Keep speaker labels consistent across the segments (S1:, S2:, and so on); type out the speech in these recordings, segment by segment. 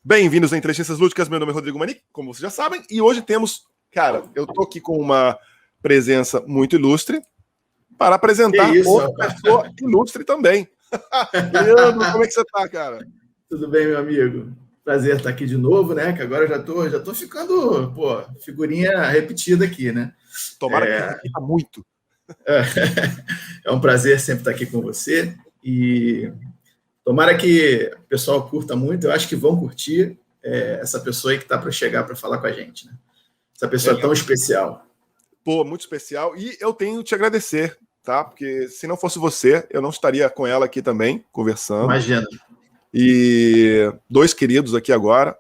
S1: Bem-vindos a Inteligências Lúdicas, meu nome é Rodrigo Manique, como vocês já sabem, e hoje temos, cara, eu tô aqui com uma presença muito ilustre para apresentar outra pessoa ilustre também. Leandro, como é que você tá, cara?
S2: Tudo bem, meu amigo? Prazer estar aqui de novo, né? Que agora eu já tô ficando, figurinha repetida aqui, né?
S1: Tomara que repita muito.
S2: É um prazer sempre estar aqui com você e tomara que o pessoal curta muito. Eu acho que vão curtir essa pessoa aí que está para chegar para falar com a gente, né? Essa pessoa tão especial.
S1: Pô, muito especial. E eu tenho que te agradecer, tá? Porque se não fosse você, eu não estaria com ela aqui também, conversando.
S2: Imagina.
S1: E dois queridos aqui agora.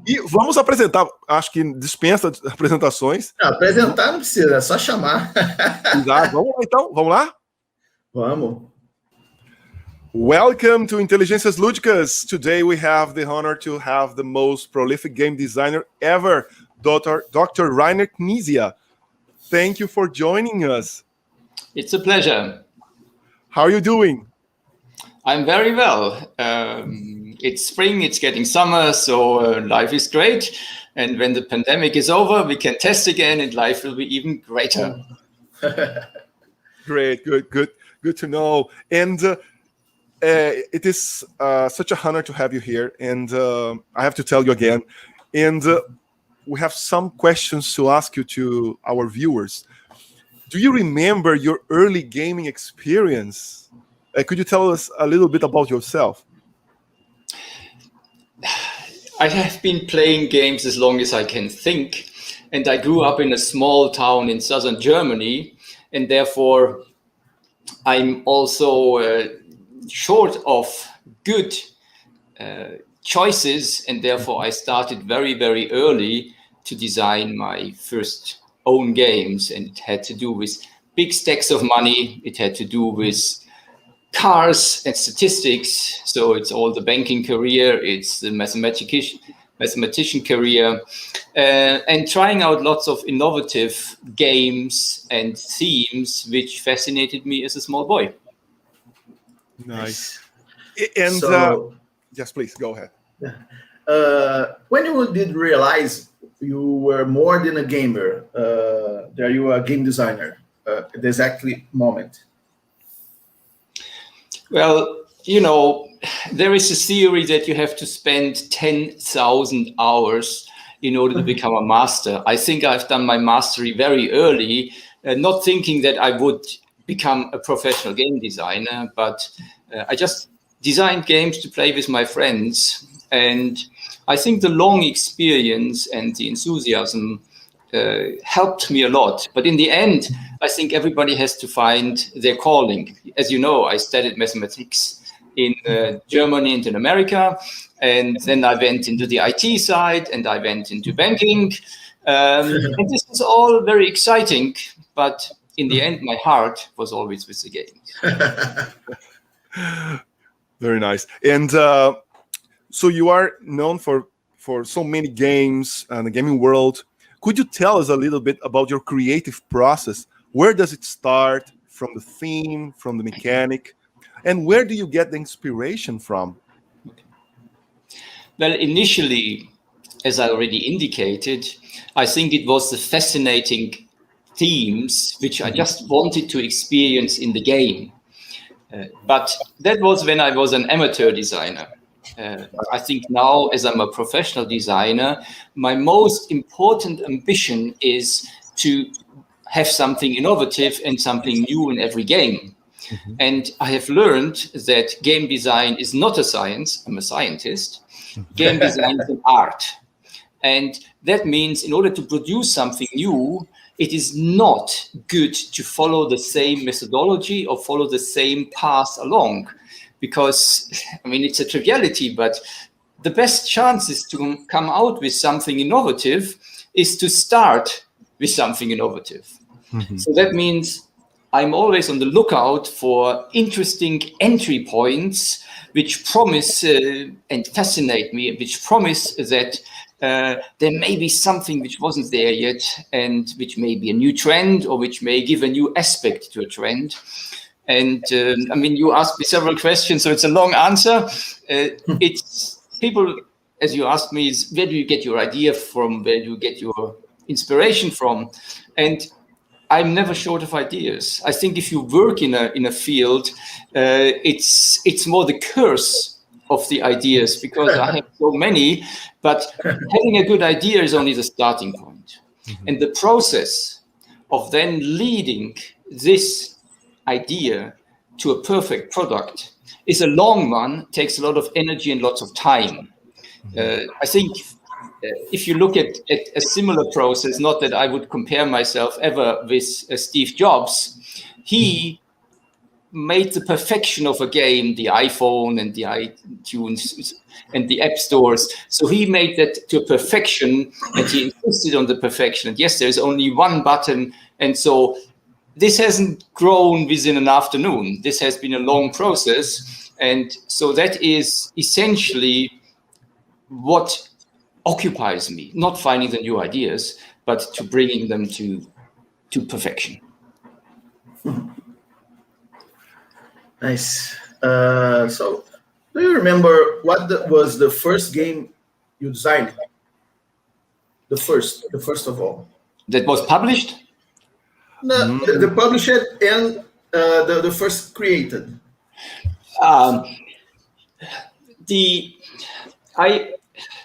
S1: E vamos apresentar, acho que dispensa apresentações.
S2: Não, apresentar não precisa, é só chamar.
S1: Exato. Vamos lá, então? Vamos lá?
S2: Vamos.
S1: Welcome to Inteligências Lúdicas. Today we have the honor to have the most prolific game designer ever, Dr. Reiner Knizia. Thank you for joining us.
S3: It's a pleasure.
S1: How are you doing?
S3: I'm very well. It's spring, it's getting summer, so life is great. And when the pandemic is over, we can test again and life will be even greater.
S1: Great, good to know. And it is such a honor to have you here. And I have to tell you again. And we have some questions to ask you to our viewers. Do you remember your early gaming experience? Could you tell us a little bit about yourself?
S3: I have been playing games as long as I can think. And I grew up in a small town in southern Germany. And therefore, I'm also short of good choices. And therefore, I started very, very early to design my first own games. And it had to do with big stacks of money. It had to do with cars and statistics. So it's all the banking career, it's the mathematician career, and trying out lots of innovative games and themes, which fascinated me as a small boy.
S1: Nice. And yes, please go ahead.
S2: When you did realize you were more than a gamer, that you were a game designer, at the exact moment?
S3: Well, there is a theory that you have to spend 10,000 hours in order to become a master. I think I've done my mastery very early, not thinking that I would become a professional game designer, but I just designed games to play with my friends. And I think the long experience and the enthusiasm helped me a lot. But in the end, I think everybody has to find their calling. As you know, I studied mathematics in Germany and in America. And then I went into the IT side and I went into banking. And this was all very exciting. But in the end, my heart was always with the games.
S1: Very nice. And so you are known for so many games in the gaming world. Could you tell us a little bit about your creative process? Where does it start? From the theme, from the mechanic? And where do you get the inspiration from?
S3: Well, initially, as I already indicated, I think it was the fascinating themes which I just wanted to experience in the game. But that was when I was an amateur designer. I think now, as I'm a professional designer, my most important ambition is to have something innovative and something new in every game. Mm-hmm. And I have learned that game design is not a science. I'm a scientist. Game design is an art. And that means in order to produce something new, it is not good to follow the same methodology or follow the same path along. Because, it's a triviality, but the best chances to come out with something innovative is to start with something innovative. Mm-hmm. So that means I'm always on the lookout for interesting entry points which promise and fascinate me, which promise that there may be something which wasn't there yet and which may be a new trend or which may give a new aspect to a trend. And you asked me several questions, so it's a long answer. It's people as you asked me, is where do you get your idea from? Where do you get your inspiration from? And I'm never short of ideas. I think if you work in a field, it's more the curse of the ideas, because I have so many, but having a good idea is only the starting point. And the process of then leading this idea to a perfect product is a long one, takes a lot of energy and lots of time. I think if you look at a similar process, not that I would compare myself ever with Steve Jobs, he made the perfection of a game, the iPhone and the iTunes and the app stores. So he made that to perfection, and he insisted on the perfection. And yes, there's only one button. And so this hasn't grown within an afternoon. This has been a long process. And so that is essentially what occupies me, not finding the new ideas, but to bringing them to perfection.
S2: Nice. So, do you remember what was the first game you designed? The first of all.
S3: That was published?
S2: No, the published and the first created.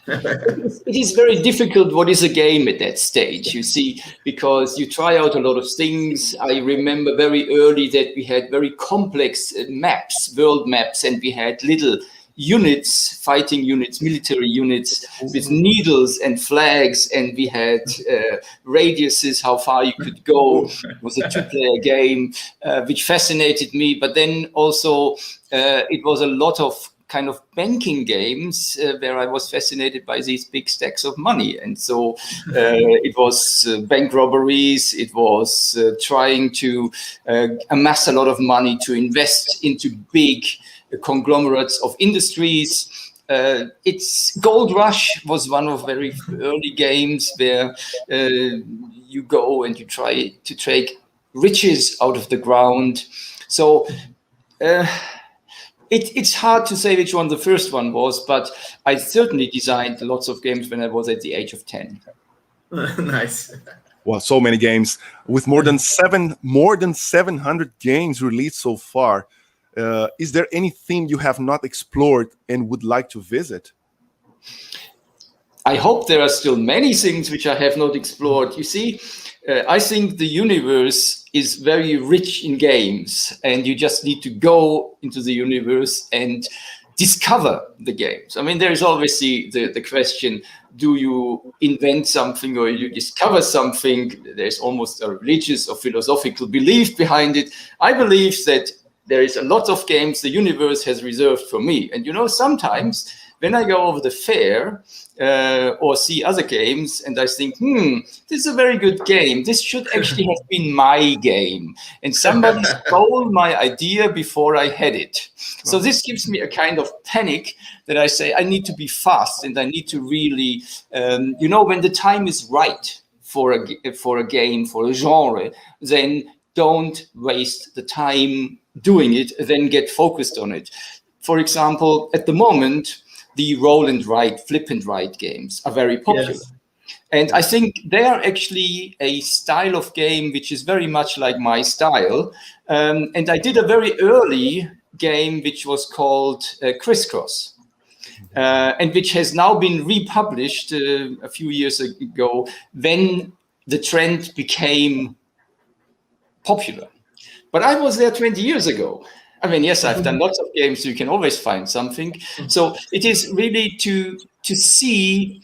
S3: It is very difficult what is a game at that stage, you see, because you try out a lot of things. I remember very early that we had very complex maps, world maps, and we had little units, fighting units, military units with needles and flags, and we had radiuses, how far you could go. It was a two-player game, which fascinated me, but then also it was a lot of kind of banking games where I was fascinated by these big stacks of money. And so it was bank robberies, it was trying to amass a lot of money to invest into big conglomerates of industries. It's Gold Rush was one of very early games where you go and you try to take riches out of the ground. So it's hard to say which one the first one was, but I certainly designed lots of games when I was at the age of 10.
S2: Nice.
S1: Well, so many games with more than 700 games released so far. Is there any theme you have not explored and would like to visit?
S3: I hope there are still many things which I have not explored. You see, I think the universe is very rich in games, and you just need to go into the universe and discover the games. I mean, there is always the question, do you invent something or you discover something? There's almost a religious or philosophical belief behind it. I believe that there is a lot of games the universe has reserved for me. And you know, sometimes when I go over the fair or see other games and I think, this is a very good game. This should actually have been my game. And somebody stole my idea before I had it. So this gives me a kind of panic that I say, I need to be fast and I need to really, when the time is right for a game, for a genre, then don't waste the time doing it, then get focused on it. For example, at the moment, the roll and write, flip and write games are very popular. Yes. And I think they are actually a style of game which is very much like my style. And I did a very early game which was called Crisscross, and which has now been republished a few years ago when the trend became popular. But I was there 20 years ago. I mean, yes, I've done lots of games, so you can always find something. So it is really to see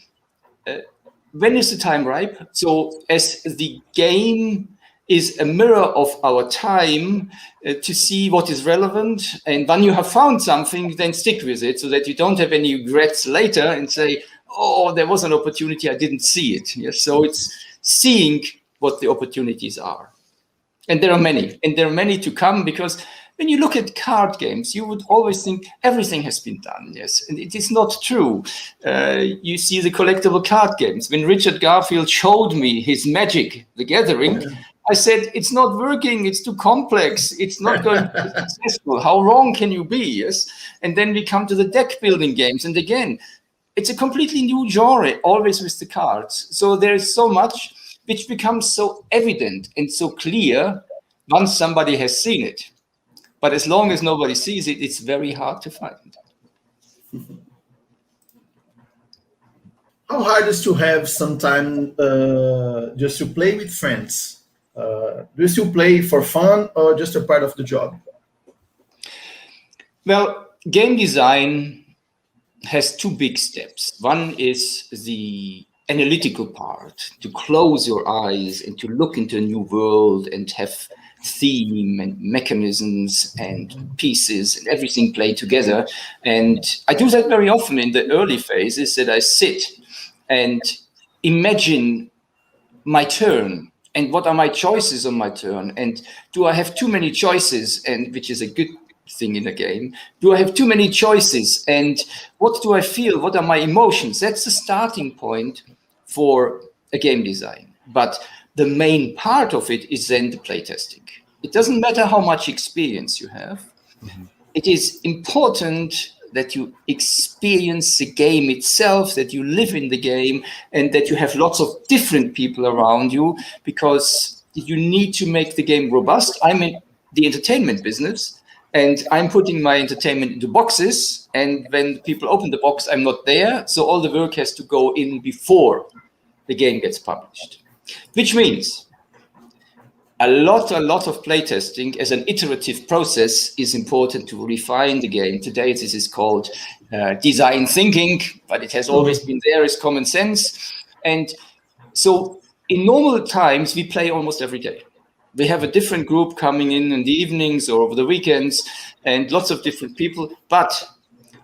S3: when is the time ripe. So as the game is a mirror of our time, to see what is relevant. And when you have found something, then stick with it so that you don't have any regrets later and say, oh, there was an opportunity, I didn't see it. Yes, so it's seeing what the opportunities are. And there are many, and there are many to come, because when you look at card games, you would always think everything has been done, yes, and it is not true. You see the collectible card games. When Richard Garfield showed me his Magic: The Gathering, I said, it's not working, it's too complex, it's not going to be successful. How wrong can you be, yes? And then we come to the deck building games, and again, it's a completely new genre, always with the cards. So there is so much which becomes so evident and so clear once somebody has seen it. But as long as nobody sees it, it's very hard to find.
S2: How hard is to have some time just to play with friends? Do you still play for fun or just a part of the job?
S3: Well, game design has two big steps. One is the analytical part, to close your eyes and to look into a new world and have theme and mechanisms and pieces and everything play together. And I do that very often in the early phases, that I sit and imagine my turn and what are my choices on my turn, and do I have too many choices, and which is a good thing in a game. Do I have too many choices, and what do I feel? What are my emotions? That's the starting point for a game design. But the main part of it is then the playtesting. It doesn't matter how much experience you have. Mm-hmm. It is important that you experience the game itself, that you live in the game, and that you have lots of different people around you, because you need to make the game robust. I'm in the entertainment business, and I'm putting my entertainment into boxes, and when people open the box, I'm not there, so all the work has to go in before the game gets published. Which means a lot of playtesting as an iterative process is important to refine the game. Today, this is called design thinking, but it has always been there as common sense. And so in normal times, we play almost every day. We have a different group coming in the evenings or over the weekends, and lots of different people. But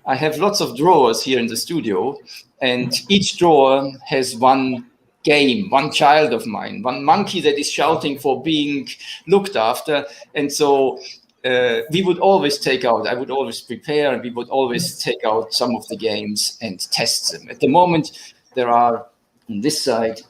S3: I have lots of drawers here in the studio, and each drawer has one game, one child of mine, one monkey that is shouting for being looked after. And so we would always I would always prepare, and we would always take out some of the games and test them. At the moment, there are, on this side,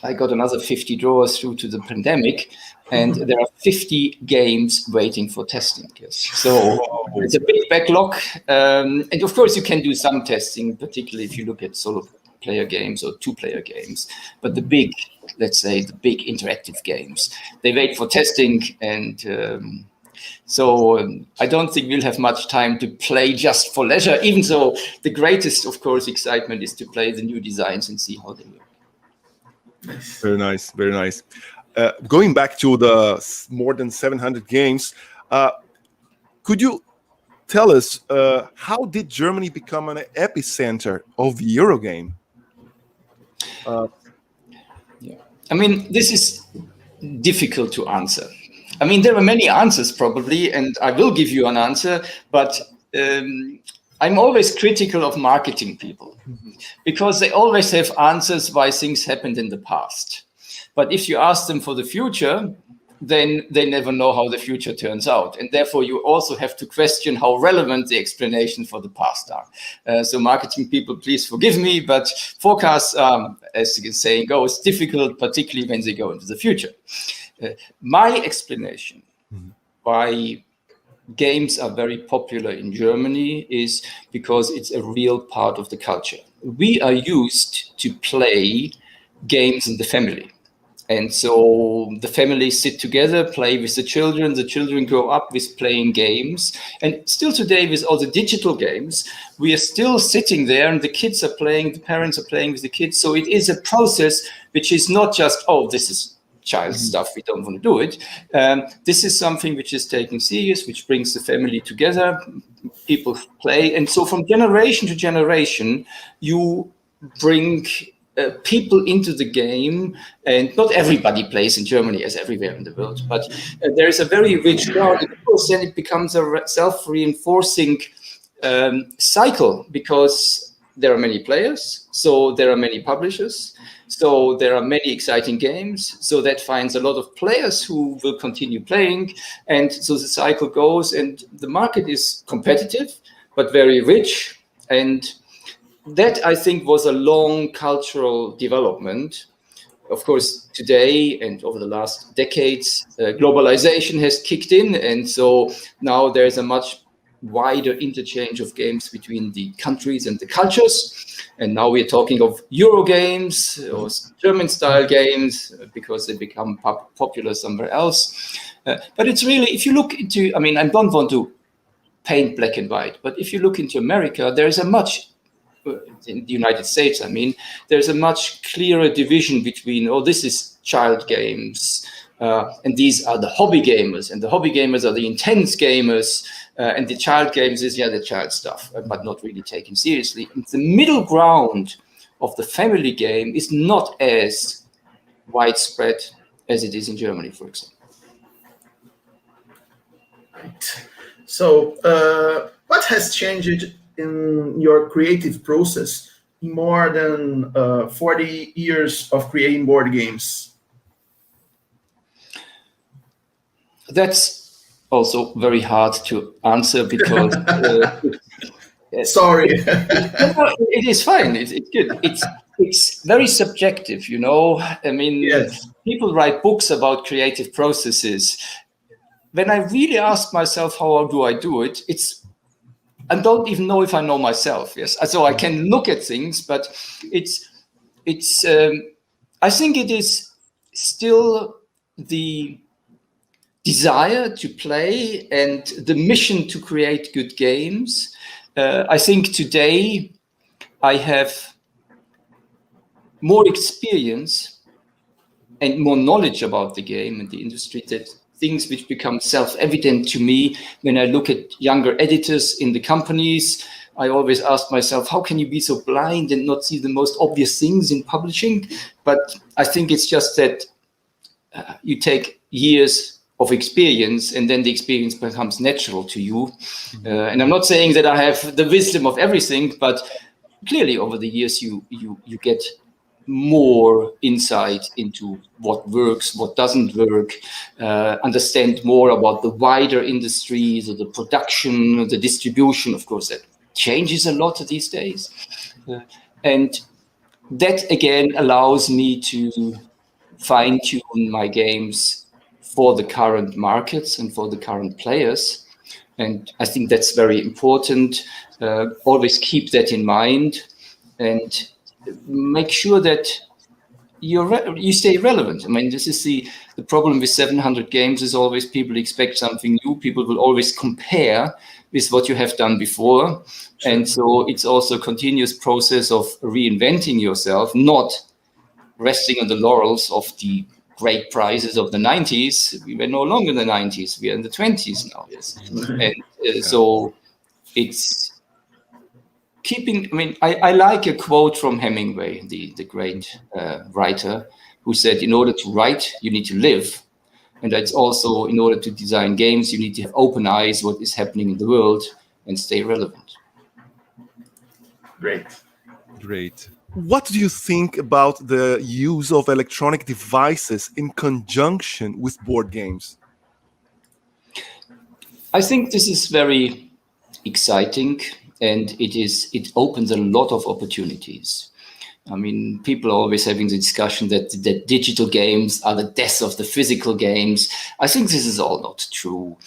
S3: I got another 50 drawers through to the pandemic, and there are 50 games waiting for testing. Yes. So it's a big backlog. And of course, you can do some testing, particularly if you look at solo player games or two-player games. But the big, let's say, the big interactive games, they wait for testing. And so I don't think we'll have much time to play just for leisure, even though the greatest, of course, excitement is to play the new designs and see how they work.
S1: Very nice, very nice. Going back to the more than 700 games, could you tell us how did Germany become an epicenter of the Eurogame?
S3: Yeah. I mean, this is difficult to answer. I mean, there are many answers probably, and I will give you an answer, but I'm always critical of marketing people, because they always have answers why things happened in the past. But if you ask them for the future, then they never know how the future turns out. And therefore, you also have to question how relevant the explanations for the past are. So marketing people, please forgive me, but forecasts, as the saying goes, difficult, particularly when they go into the future. My explanation why games are very popular in Germany is because it's a real part of the culture. We are used to play games in the family. And so the families sit together, play with the children grow up with playing games. And still today, with all the digital games, we are still sitting there and the kids are playing, the parents are playing with the kids. So it is a process which is not just, oh, this is child stuff, we don't want to do it. This is something which is taken serious, which brings the family together, people play. And so from generation to generation, you bring people into the game, and not everybody plays in Germany as everywhere in the world, but there is a very rich crowd. And of course, then it becomes a self-reinforcing cycle, because there are many players, so there are many publishers, so there are many exciting games, so that finds a lot of players who will continue playing, and so the cycle goes, and the market is competitive, but very rich. And that, I think, was a long cultural development. Of course, today and over the last decades, globalization has kicked in. And so now there's a much wider interchange of games between the countries and the cultures. And now we're talking of Eurogames or German-style games because they become popular somewhere else. But it's really, if you look into, I mean, I don't want to paint black and white, but if you look into America, there is a much, in the United States, I mean, there's a much clearer division between, oh, this is child games, and these are the hobby gamers, and the hobby gamers are the intense gamers, and the child games is, yeah, the child stuff, but not really taken seriously. And the middle ground of the family game is not as widespread as it is in Germany, for example.
S2: Right. So, what has changed in your creative process in more than 40 years of creating board games?
S3: That's also very hard to answer because
S2: sorry.
S3: It is fine. It's good. It's very subjective, you know. I mean,
S2: yes.
S3: People write books about creative processes. When I really ask myself how do I do it, I don't even know if I know myself. Yes, so I can look at things, but it's. I think it is still the desire to play and the mission to create good games. I think today I have more experience and more knowledge about the game and the industry, that things which become self-evident to me when I look at younger editors in the companies. I always ask myself, how can you be so blind and not see the most obvious things in publishing? But I think it's just that you take years of experience and then the experience becomes natural to you. And I'm not saying that I have the wisdom of everything, but clearly over the years you get more insight into what works, what doesn't work, understand more about the wider industries, or the production, the distribution. Of course, that changes a lot these days. And that again allows me to fine-tune my games for the current markets and for the current players. And I think that's very important. Always keep that in mind and make sure that you stay relevant. I mean, this is the problem with 700 games is always people expect something new. People will always compare with what you have done before. Sure. And so it's also a continuous process of reinventing yourself, not resting on the laurels of the great prizes of the 90s. We were no longer in the 90s. We are in the 20s now. Yes. And so it's keeping, I mean, I like a quote from Hemingway, the great writer, who said, in order to write, you need to live. And that's also, in order to design games, you need to have open eyes, what is happening in the world, and stay relevant.
S2: Great.
S1: What do you think about the use of electronic devices in conjunction with board games?
S3: I think this is very exciting, and it opens a lot of opportunities. I mean, people are always having the discussion that digital games are the death of the physical games. I think this is all not true.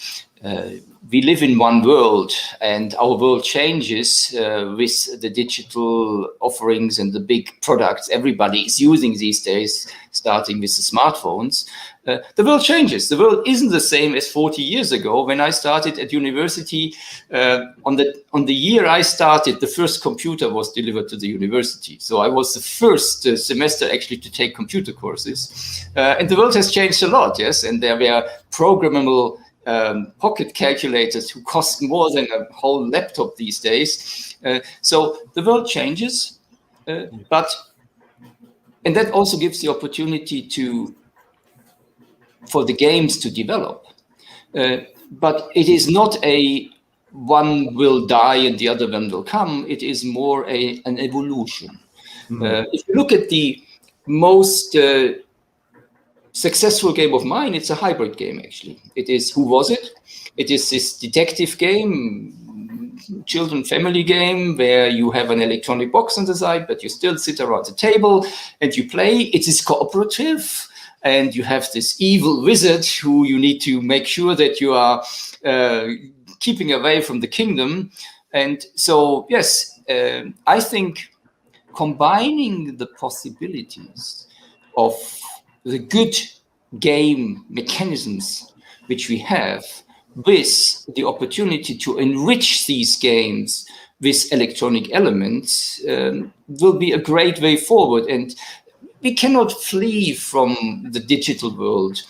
S3: We live in one world, and our world changes with the digital offerings and the big products everybody is using these days, starting with the smartphones. The world changes. The world isn't the same as 40 years ago. When I started at university, on the year I started, the first computer was delivered to the university. So I was the first semester actually to take computer courses. And the world has changed a lot, yes. And there were programmable pocket calculators who cost more than a whole laptop these days. So the world changes, and that also gives the opportunity for the games to develop. But it is not one will die and the other one will come. It is more an evolution. Mm-hmm. If you look at the most successful game of mine, it's a hybrid game, actually. It is Who Was It? It is this detective game, children family game, where you have an electronic box on the side, but you still sit around the table and you play. It is cooperative, and you have this evil wizard who you need to make sure that you are keeping away from the kingdom. And so, yes, I think combining the possibilities of the good game mechanisms which we have with the opportunity to enrich these games with electronic elements will be a great way forward. And we cannot flee from the digital world.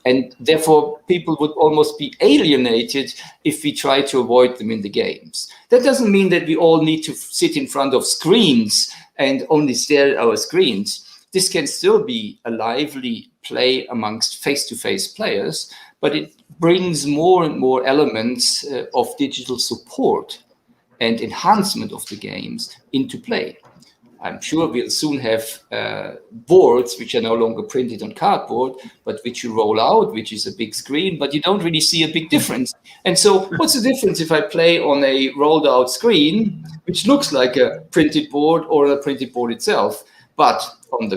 S3: And therefore, people would almost be alienated if we try to avoid them in the games. That doesn't mean that we all need to sit in front of screens and only stare at our screens. This can still be a lively play amongst face-to-face players, but it brings more and more elements of digital support and enhancement of the games into play. I'm sure we'll soon have boards which are no longer printed on cardboard, but which you roll out, which is a big screen, but you don't really see a big difference. And so what's the difference if I play on a rolled out screen, which looks like a printed board or a printed board itself? But on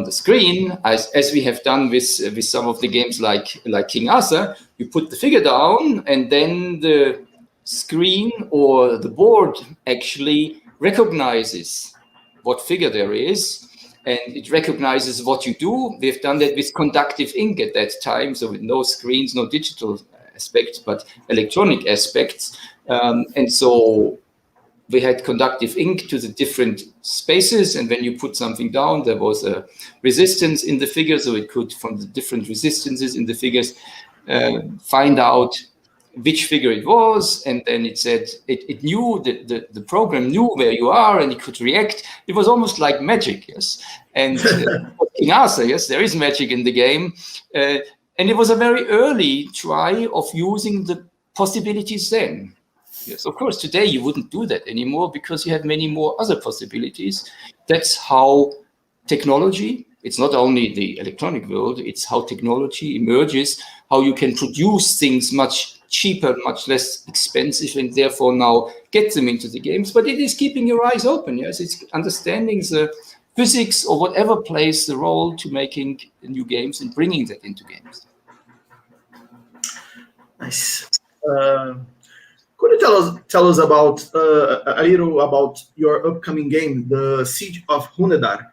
S3: the screen, as we have done with some of the games like King Arthur, you put the figure down and then the screen or the board actually recognizes what figure there is, and it recognizes what you do. We've done that with conductive ink at that time, so with no screens, no digital aspects, but electronic aspects. And so we had conductive ink to the different spaces, and when you put something down, there was a resistance in the figure, so it could, from the different resistances in the figures, find out which figure it was, and then it said it knew the program knew where you are, and it could react. It was almost like magic, yes. And King Arthur, yes, there is magic in the game, and it was a very early try of using the possibilities then. Yes, of course, today you wouldn't do that anymore because you have many more other possibilities. That's how technology, it's not only the electronic world, it's how technology emerges, how you can produce things much cheaper, much less expensive, and therefore now get them into the games. But it is keeping your eyes open, yes? It's understanding the physics or whatever plays the role to making new games and bringing that into games.
S2: Nice. Could you tell us about a little about your upcoming game, The Siege of Hunedar?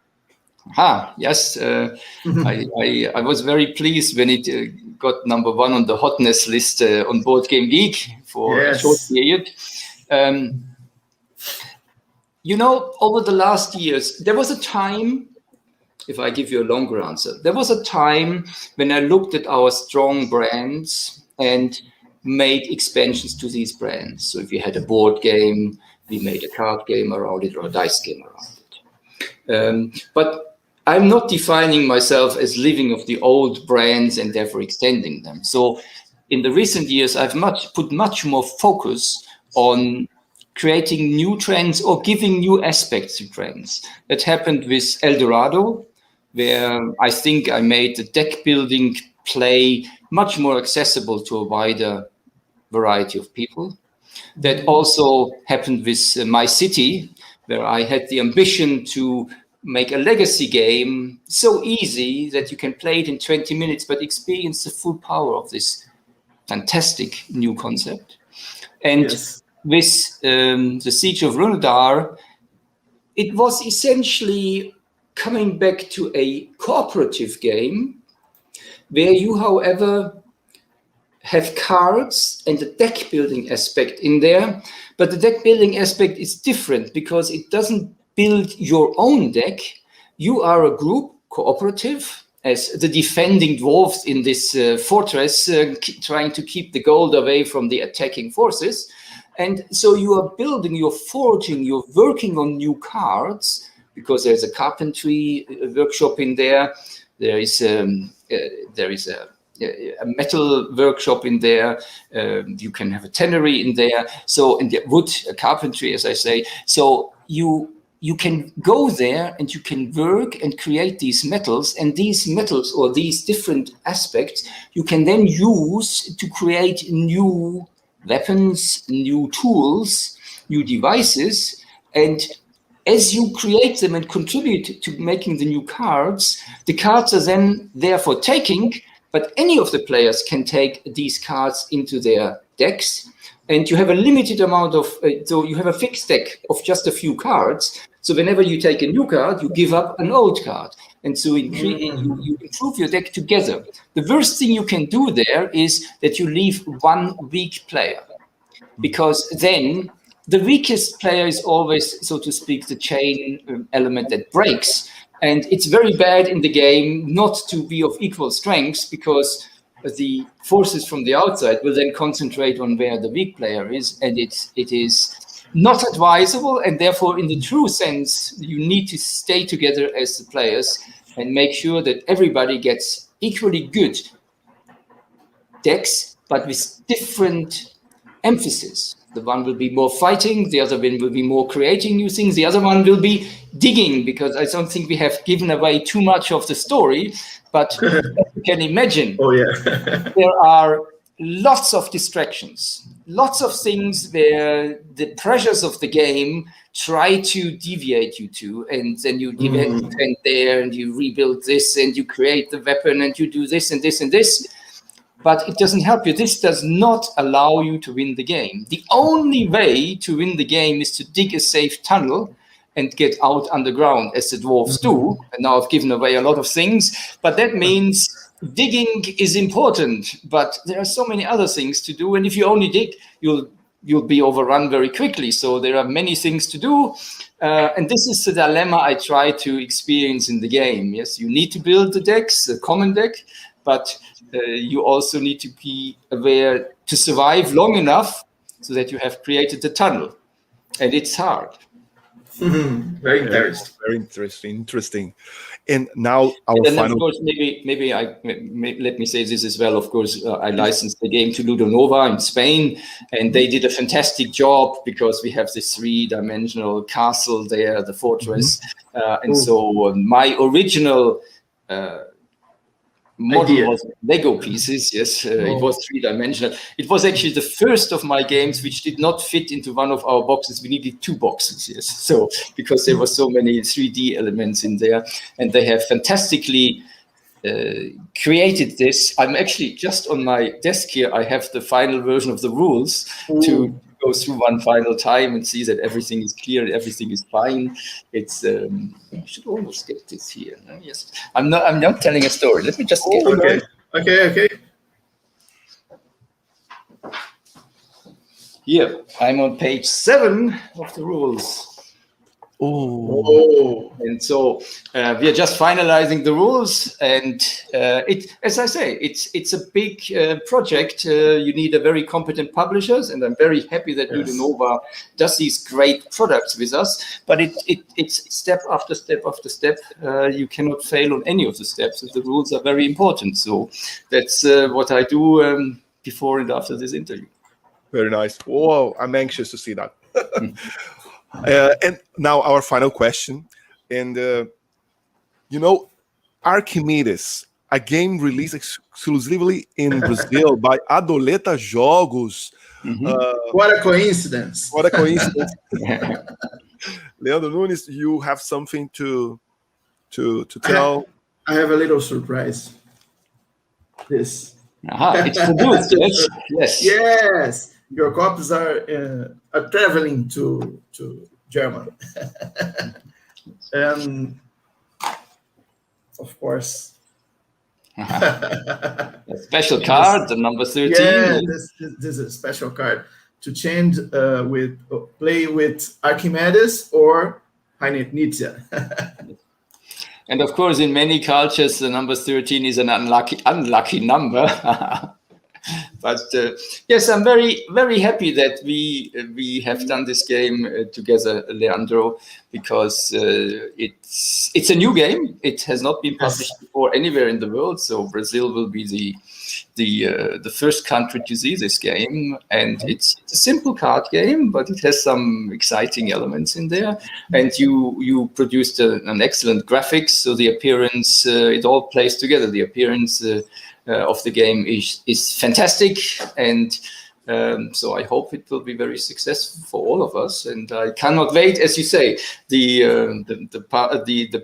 S3: Yes. I was very pleased when it got #1 on the hotness list on Board Game Geek for a short period. Over the last years, there was a time, if I give you a longer answer, there was a time when I looked at our strong brands and made expansions to these brands. So if you had a board game, we made a card game around it or a dice game around it. But I'm not defining myself as living of the old brands and therefore extending them. So in the recent years, I've put much more focus on creating new trends or giving new aspects to trends. That happened with El Dorado, where I think I made the deck building play much more accessible to a wider variety of people. That also happened with My City, where I had the ambition to make a legacy game so easy that you can play it in 20 minutes, but experience the full power of this fantastic new concept. And with the Siege of Hunedar, it was essentially coming back to a cooperative game where you, however, have cards and the deck building aspect in there, but the deck building aspect is different because it doesn't build your own deck. You are a group, cooperative, as the defending dwarves in this fortress, trying to keep the gold away from the attacking forces. And so you are building, you're forging, you're working on new cards, because there's a carpentry workshop in there. There is a metal workshop in there. You can have a tannery in there. So, in the wood, carpentry, as I say. So you can go there and you can work and create these metals, and these metals or these different aspects you can then use to create new weapons, new tools, new devices. And as you create them and contribute to making the new cards, the cards are then there for taking, but any of the players can take these cards into their decks, and you have a limited amount of, so you have a fixed deck of just a few cards. So whenever you take a new card, you give up an old card. And so you improve your deck together. The worst thing you can do there is that you leave one weak player, because then the weakest player is always, so to speak, the chain element that breaks. And it's very bad in the game not to be of equal strengths, because the forces from the outside will then concentrate on where the weak player is, and it is not advisable. And therefore, in the true sense, you need to stay together as the players and make sure that everybody gets equally good decks, but with different emphasis. The one will be more fighting, the other one will be more creating new things, the other one will be digging, because I don't think we have given away too much of the story, but as you can imagine, there are lots of distractions, lots of things where the pressures of the game try to deviate you to, and then you defend there, and you rebuild this, and you create the weapon, and you do this and this and this. But it doesn't help you. This does not allow you to win the game. The only way to win the game is to dig a safe tunnel and get out underground, as the dwarves do. And now I've given away a lot of things, but that means digging is important, but there are so many other things to do. And if you only dig, you'll be overrun very quickly. So there are many things to do. And this is the dilemma I try to experience in the game. Yes, you need to build the decks, a common deck, but you also need to be aware to survive long enough so that you have created the tunnel. And it's hard.
S2: Very interesting.
S1: Very interesting. And now our final.
S3: Of course, maybe let me say this as well. Of course, I licensed the game to Ludonova in Spain, and they did a fantastic job, because we have this 3-dimensional castle there, the fortress, and so my original model was Lego pieces. Yes, it was 3-dimensional. It was actually the first of my games which did not fit into one of our boxes. We needed 2 boxes. Yes, so because there were so many 3D elements in there, and they have fantastically created this. I'm actually just on my desk here. I have the final version of the rules to go through one final time and see that everything is clear and everything is fine. It's I should almost get this here. No? Yes, I'm not telling a story. Let me just get
S2: it. Okay.
S3: Here, I'm on page 7 of the rules. And so we are just finalizing the rules, and as I say, it's a big project. You need a very competent publishers, and I'm very happy that Ludonova does these great products with us. But it's step after step after step. You cannot fail on any of the steps, and the rules are very important. So that's what I do before and after this interview.
S1: Very nice. Whoa, I'm anxious to see that. And now our final question. And, Archimedes, a game released exclusively in Brazil by Adoleta Jogos.
S2: What a coincidence.
S1: What a coincidence. Leandro Nunes, you have something to tell?
S2: I have a little surprise. This.
S3: It's produced, yes.
S2: Yes. Your copies are traveling to Germany. And of course,
S3: a special card, the number 13.
S2: Yeah, this is a special card to change play with Archimedes or Reiner Knizia.
S3: And of course, in many cultures, the number 13 is an unlucky number. But yes, I'm very, very happy that we have done this game together, Leandro, because it's a new game. It has not been published before anywhere in the world. So Brazil will be the first country to see this game, and it's a simple card game, but it has some exciting elements in there. And you produced an excellent graphics, so the appearance it all plays together. The appearance of the game is fantastic, and so I hope it will be very successful for all of us. And I cannot wait, as you say, the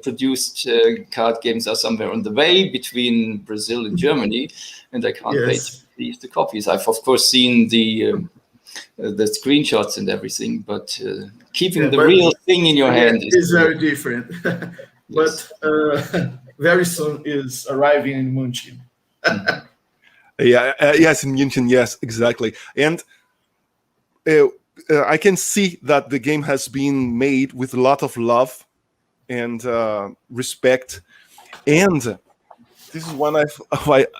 S3: produced card games are somewhere on the way between Brazil and Germany, and I can't wait to receive the copies. I've of course seen the screenshots and everything, but keeping the real thing in your hand
S2: is very different. But very soon is arriving in München.
S1: Yes, in München, yes, exactly. And I can see that the game has been made with a lot of love and respect. And this is one of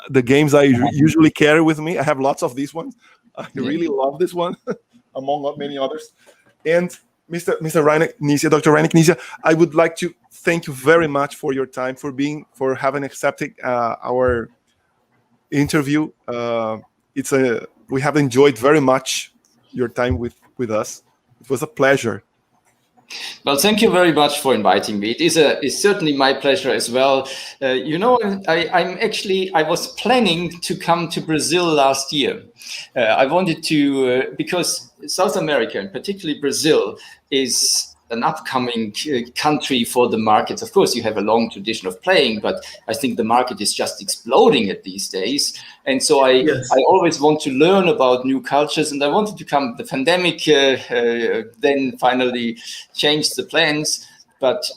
S1: the games I usually carry with me. I have lots of these ones. I really love this one, among many others. And Mr. Reiner Knizia, Dr. Reiner Knizia, I would like to thank you very much for your time, for having accepted our interview. We have enjoyed very much your time with us. It was a pleasure.
S3: Well, thank you very much for inviting me. It's certainly my pleasure as well. I was planning to come to Brazil last year. I wanted to, because South America, and particularly Brazil, is an upcoming country for the markets. Of course, you have a long tradition of playing, but I think the market is just exploding at these days. And so I always want to learn about new cultures, and I wanted to come. The pandemic then finally changed the plans, but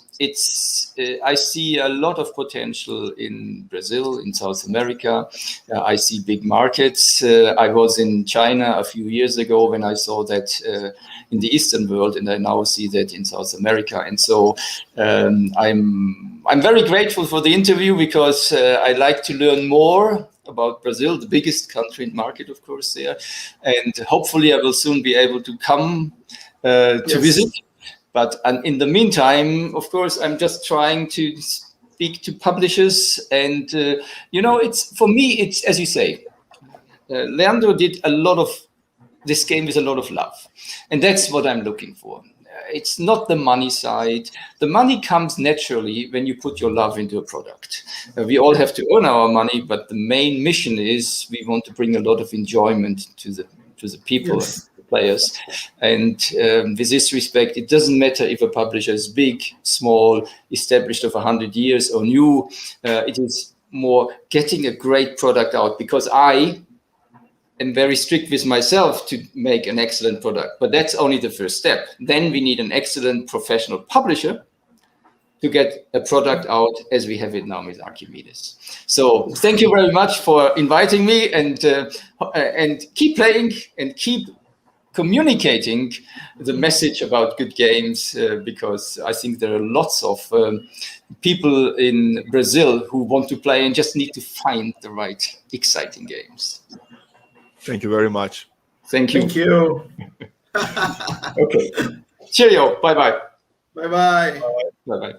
S3: I see a lot of potential in Brazil, in South America. I see big markets. I was in China a few years ago when I saw that in the Eastern world, and I now see that in South America. And so I'm very grateful for the interview, because I like to learn more about Brazil, the biggest country and market, of course, there. And hopefully I will soon be able to come to visit. But in the meantime, of course, I'm just trying to speak to publishers. And, for me, it's, as you say, Leandro did this game with a lot of love. And that's what I'm looking for. It's not the money side. The money comes naturally when you put your love into a product. We all have to earn our money, but the main mission is we want to bring a lot of enjoyment to the people. Yes. Players. And with this respect, it doesn't matter if a publisher is big, small, established of 100 years or new. It is more getting a great product out, because I am very strict with myself to make an excellent product. But that's only the first step. Then we need an excellent professional publisher to get a product out as we have it now with Archimedes. So thank you very much for inviting me, and keep playing and keep communicating the message about good games, because I think there are lots of people in Brazil who want to play and just need to find the right exciting games.
S1: Thank you very much.
S3: Thank you.
S2: Thank you.
S3: Okay. Cheerio. Bye-bye.
S2: Bye-bye.
S3: Bye-bye.